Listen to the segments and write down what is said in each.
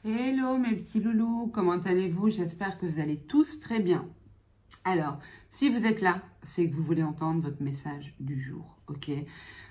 Hello mes petits loulous, comment allez-vous? J'espère que vous allez tous très bien. Alors, si vous êtes là, c'est que vous voulez entendre votre message du jour, ok?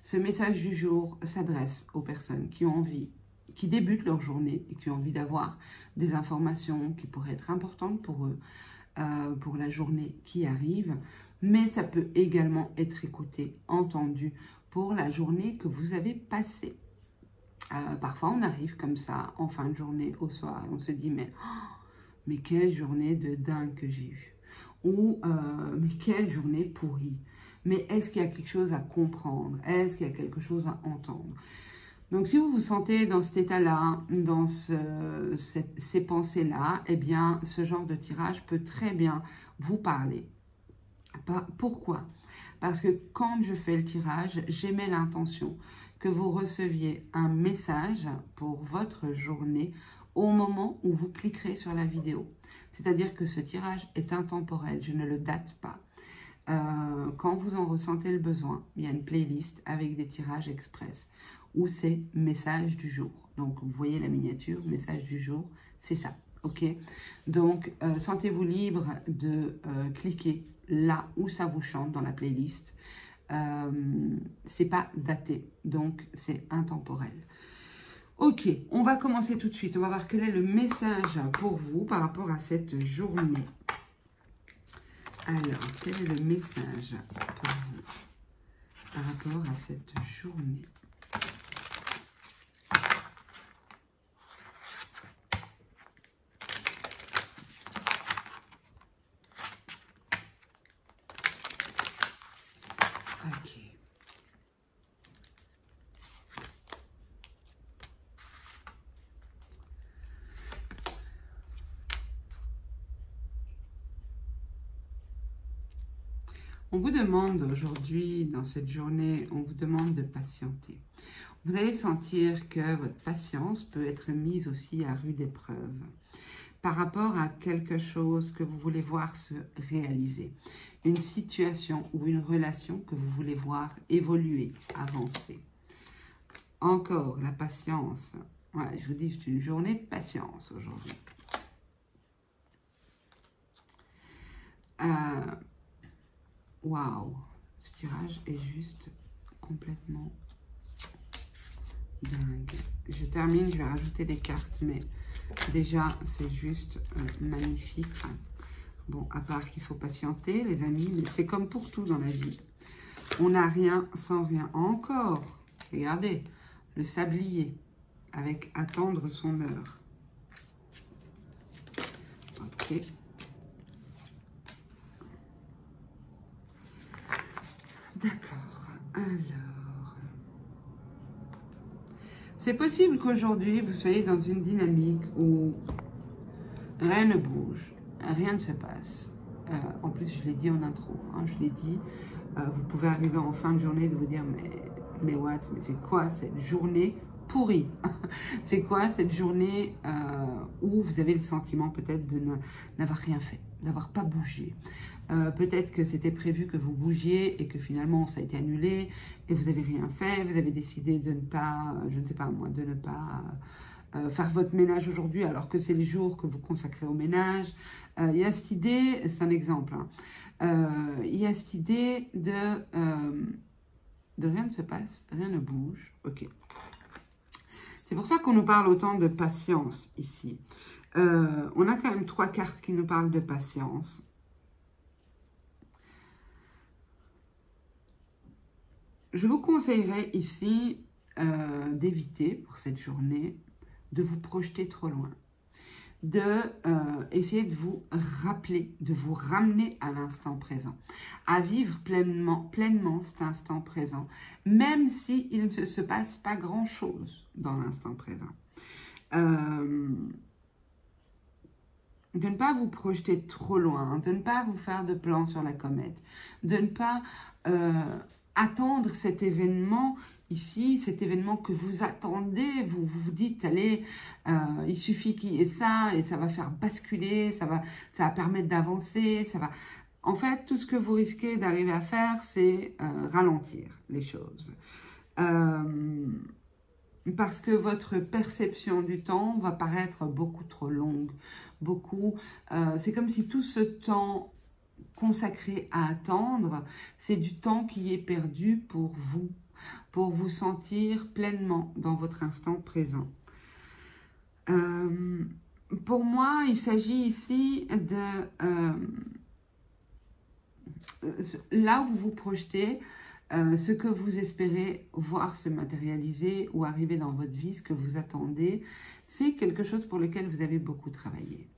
Ce message du jour s'adresse aux personnes qui ont envie, qui débutent leur journée et qui ont envie d'avoir des informations qui pourraient être importantes pour eux, pour la journée qui arrive. Mais ça peut également être écouté, entendu pour la journée que vous avez passée. Parfois, on arrive comme ça, en fin de journée, au soir, et on se dit, mais quelle journée de dingue que j'ai eue. Ou, mais quelle journée pourrie. Mais est-ce qu'il y a quelque chose à comprendre? Est-ce qu'il y a quelque chose à entendre? Donc, si vous vous sentez dans cet état-là, dans ces pensées-là, eh bien, ce genre de tirage peut très bien vous parler. Pourquoi? Parce que quand je fais le tirage, j'émets l'intention que vous receviez un message pour votre journée au moment où vous cliquerez sur la vidéo. C'est-à-dire que ce tirage est intemporel, je ne le date pas. Quand vous en ressentez le besoin, il y a une playlist avec des tirages express où c'est message du jour. Donc, vous voyez la miniature, message du jour, c'est ça. Ok, donc sentez-vous libre de cliquer là où ça vous chante dans la playlist. C'est pas daté, donc c'est intemporel. Ok, on va commencer tout de suite. On va voir quel est le message pour vous par rapport à cette journée. Alors, quel est le message pour vous par rapport à cette journée? Ok. On vous demande aujourd'hui, dans cette journée, on vous demande de patienter. Vous allez sentir que votre patience peut être mise aussi à rude épreuve par rapport à quelque chose que vous voulez voir se réaliser. Une situation ou une relation que vous voulez voir évoluer, avancer. Encore la patience. Ouais, je vous dis, c'est une journée de patience aujourd'hui. Waouh, ce tirage est juste complètement dingue. Je termine, je vais rajouter des cartes, mais déjà, c'est juste magnifique. Bon, à part qu'il faut patienter, les amis, mais c'est comme pour tout dans la vie. On n'a rien sans rien. Encore, regardez, le sablier avec attendre son heure. Ok. D'accord, alors... C'est possible qu'aujourd'hui, vous soyez dans une dynamique où rien ne bouge, rien ne se passe. En plus, je l'ai dit en intro, hein, je l'ai dit, vous pouvez arriver en fin de journée de vous dire, mais what, mais c'est quoi cette journée pourrie? C'est quoi cette journée où vous avez le sentiment peut-être de n'avoir rien fait, d'avoir pas bougé? Peut-être que c'était prévu que vous bougiez et que finalement ça a été annulé et vous n'avez rien fait, vous avez décidé de ne pas, je ne sais pas moi, de ne pas faire votre ménage aujourd'hui alors que c'est les jours que vous consacrez au ménage. Il y a cette idée, c'est un exemple, hein, il y a cette idée de rien ne se passe, rien ne bouge, ok. C'est pour ça qu'on nous parle autant de patience ici. On a quand même 3 cartes qui nous parlent de patience. Je vous conseillerais ici d'éviter pour cette journée de vous projeter trop loin, de essayer de vous rappeler, de vous ramener à l'instant présent, à vivre pleinement cet instant présent, même s'il ne se passe pas grand-chose dans l'instant présent. De ne pas vous projeter trop loin, de ne pas vous faire de plans sur la comète, de ne pas attendre cet événement ici, cet événement que vous attendez, vous vous dites, allez, il suffit qu'il y ait ça et ça va faire basculer, ça va permettre d'avancer, ça va... En fait, tout ce que vous risquez d'arriver à faire, c'est ralentir les choses. parce que votre perception du temps va paraître beaucoup trop longue. C'est comme si tout ce temps consacré à attendre, c'est du temps qui est perdu pour vous sentir pleinement dans votre instant présent. Pour moi, il s'agit ici de là où vous vous projetez, ce que vous espérez voir se matérialiser ou arriver dans votre vie, ce que vous attendez, c'est quelque chose pour lequel vous avez beaucoup travaillé.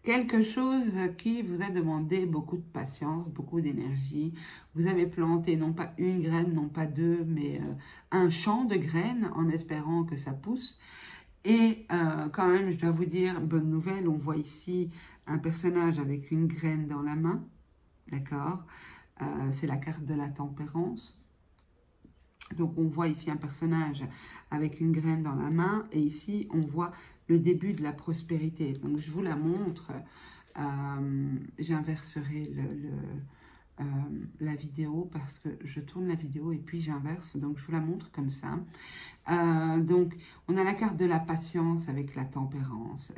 Quelque chose qui vous a demandé beaucoup de patience, beaucoup d'énergie. Vous avez planté non pas une graine, non pas deux, mais un champ de graines en espérant que ça pousse. Et quand même, je dois vous dire, bonne nouvelle, on voit ici un personnage avec une graine dans la main. D'accord? C'est la carte de la tempérance. Donc, on voit ici un personnage avec une graine dans la main. Et ici, on voit le début de la prospérité. Donc, je vous la montre. J'inverserai la vidéo parce que je tourne la vidéo et puis j'inverse. Donc, je vous la montre comme ça. Donc, on a la carte de la patience avec la tempérance.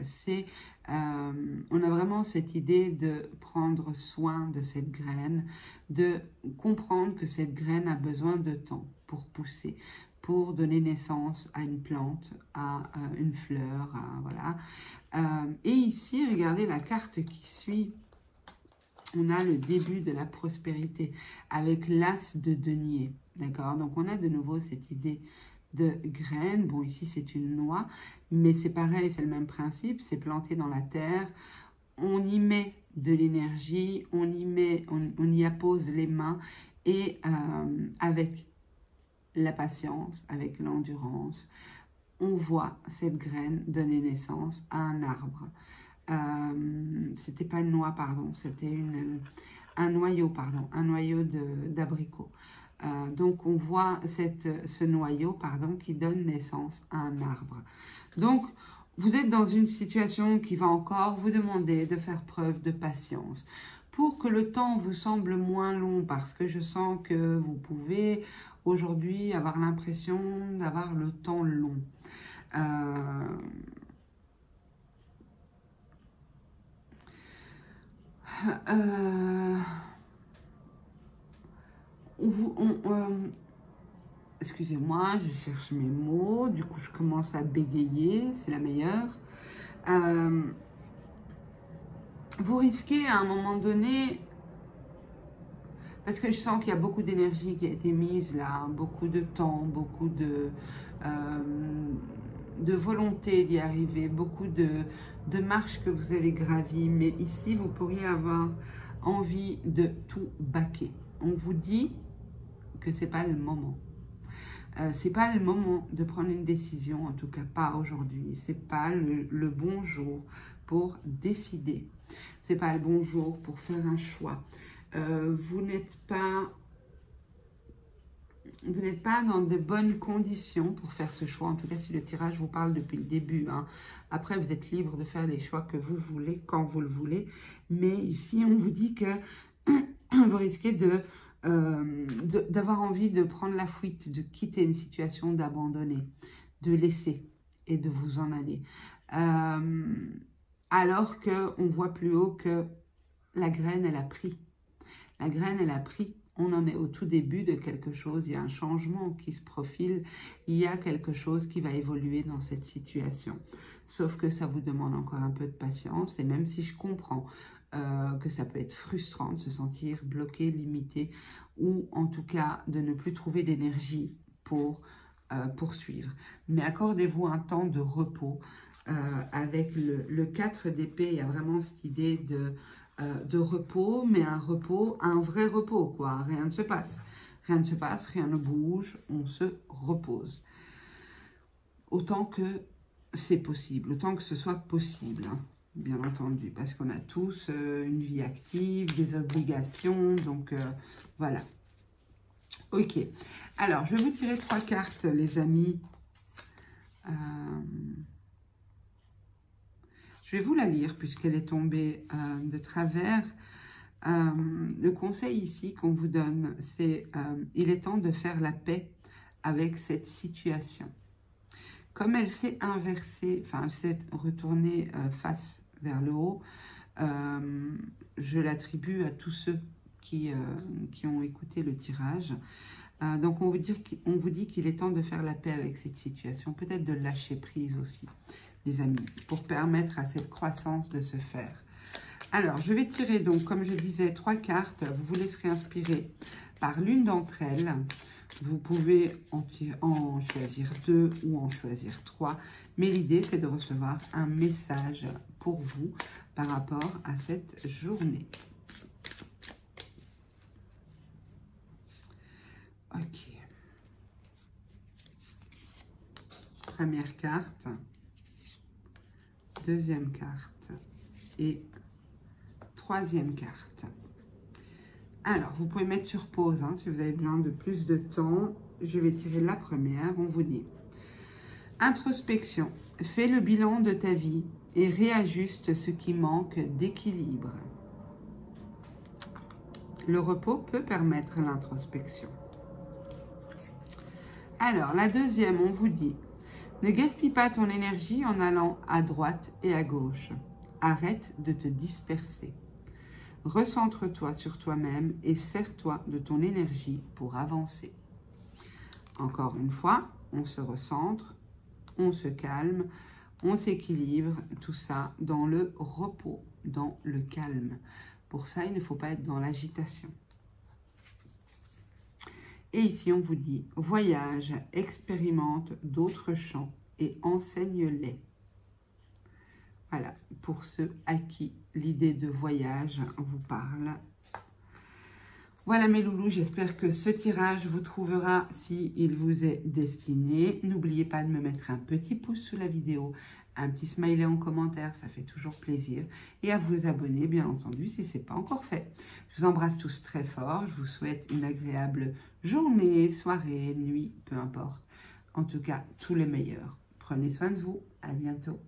On a vraiment cette idée de prendre soin de cette graine, de comprendre que cette graine a besoin de temps pour pousser, pour donner naissance à une plante, à une fleur, voilà. Et ici, regardez la carte qui suit. On a le début de la prospérité avec l'as de denier, d'accord? Donc, on a de nouveau cette idée de graines. Bon, ici, c'est une noix, mais c'est pareil, c'est le même principe. C'est planté dans la terre. On y met de l'énergie, on y appose les mains et avec la patience, avec l'endurance, on voit cette graine donner naissance à un arbre. C'était pas une noix, pardon, c'était un noyau, pardon, un noyau d'abricot. Donc, on voit ce noyau, pardon, qui donne naissance à un arbre. Donc, vous êtes dans une situation qui va encore vous demander de faire preuve de patience pour que le temps vous semble moins long, parce que je sens que vous pouvez aujourd'hui avoir l'impression d'avoir le temps long. Excusez-moi, je cherche mes mots, du coup je commence à bégayer, c'est la meilleure. Vous risquez à un moment donné, parce que je sens qu'il y a beaucoup d'énergie qui a été mise là, beaucoup de temps, beaucoup de volonté d'y arriver, beaucoup de marches que vous avez gravies, mais ici vous pourriez avoir envie de tout baquer. On vous dit que c'est pas le moment. C'est pas le moment de prendre une décision, en tout cas pas aujourd'hui. C'est pas le bon jour pour décider. C'est pas le bon jour pour faire un choix. Vous n'êtes pas dans de bonnes conditions pour faire ce choix. En tout cas, si le tirage vous parle depuis le début. Hein. Après, vous êtes libre de faire les choix que vous voulez, quand vous le voulez. Mais ici, on vous dit que vous risquez d'avoir envie de prendre la fuite, de quitter une situation, d'abandonner, de laisser et de vous en aller. Alors qu'on voit plus haut que la graine, elle a pris. La graine, elle a pris. On en est au tout début de quelque chose. Il y a un changement qui se profile. Il y a quelque chose qui va évoluer dans cette situation. Sauf que ça vous demande encore un peu de patience. Et même si je comprends que ça peut être frustrant de se sentir bloqué, limité, ou en tout cas de ne plus trouver d'énergie pour poursuivre. Mais accordez-vous un temps de repos. Avec le 4 d'épée, il y a vraiment cette idée de repos, mais un vrai repos, quoi. Rien ne se passe. Rien ne se passe, rien ne bouge, on se repose. Autant que c'est possible, autant que ce soit possible, hein, bien entendu, parce qu'on a tous une vie active, des obligations, donc voilà. Ok, alors je vais vous tirer 3 cartes, les amis. Je vais vous la lire puisqu'elle est tombée de travers. Le conseil ici qu'on vous donne, c'est il est temps de faire la paix avec cette situation. Comme elle s'est inversée, enfin elle s'est retournée face vers le haut, je l'attribue à tous ceux qui ont écouté le tirage. Donc on vous dit qu'il est temps de faire la paix avec cette situation, peut-être de lâcher prise aussi, les amis, pour permettre à cette croissance de se faire. Alors, je vais tirer donc, comme je disais, 3 cartes. Vous vous laisserez inspirer par l'une d'entre elles. Vous pouvez en choisir 2 ou en choisir 3. Mais l'idée, c'est de recevoir un message pour vous par rapport à cette journée. Ok. Première carte. Deuxième carte. Et troisième carte. Alors, vous pouvez mettre sur pause hein, si vous avez besoin de plus de temps. Je vais tirer la première. On vous dit introspection. Fais le bilan de ta vie et réajuste ce qui manque d'équilibre. Le repos peut permettre l'introspection. Alors, la deuxième, on vous dit ne gaspille pas ton énergie en allant à droite et à gauche. Arrête de te disperser. Recentre-toi sur toi-même et sers-toi de ton énergie pour avancer. Encore une fois, on se recentre, on se calme, on s'équilibre, tout ça dans le repos, dans le calme. Pour ça, il ne faut pas être dans l'agitation. Et ici, on vous dit « Voyage, expérimente d'autres champs et enseigne-les ». Voilà, pour ceux à qui l'idée de voyage vous parle. Voilà mes loulous, j'espère que ce tirage vous trouvera s'il vous est destiné. N'oubliez pas de me mettre un petit pouce sous la vidéo, un petit smiley en commentaire, ça fait toujours plaisir. Et à vous abonner, bien entendu, si ce n'est pas encore fait. Je vous embrasse tous très fort, je vous souhaite une agréable journée, soirée, nuit, peu importe. En tout cas, tous les meilleurs. Prenez soin de vous, à bientôt.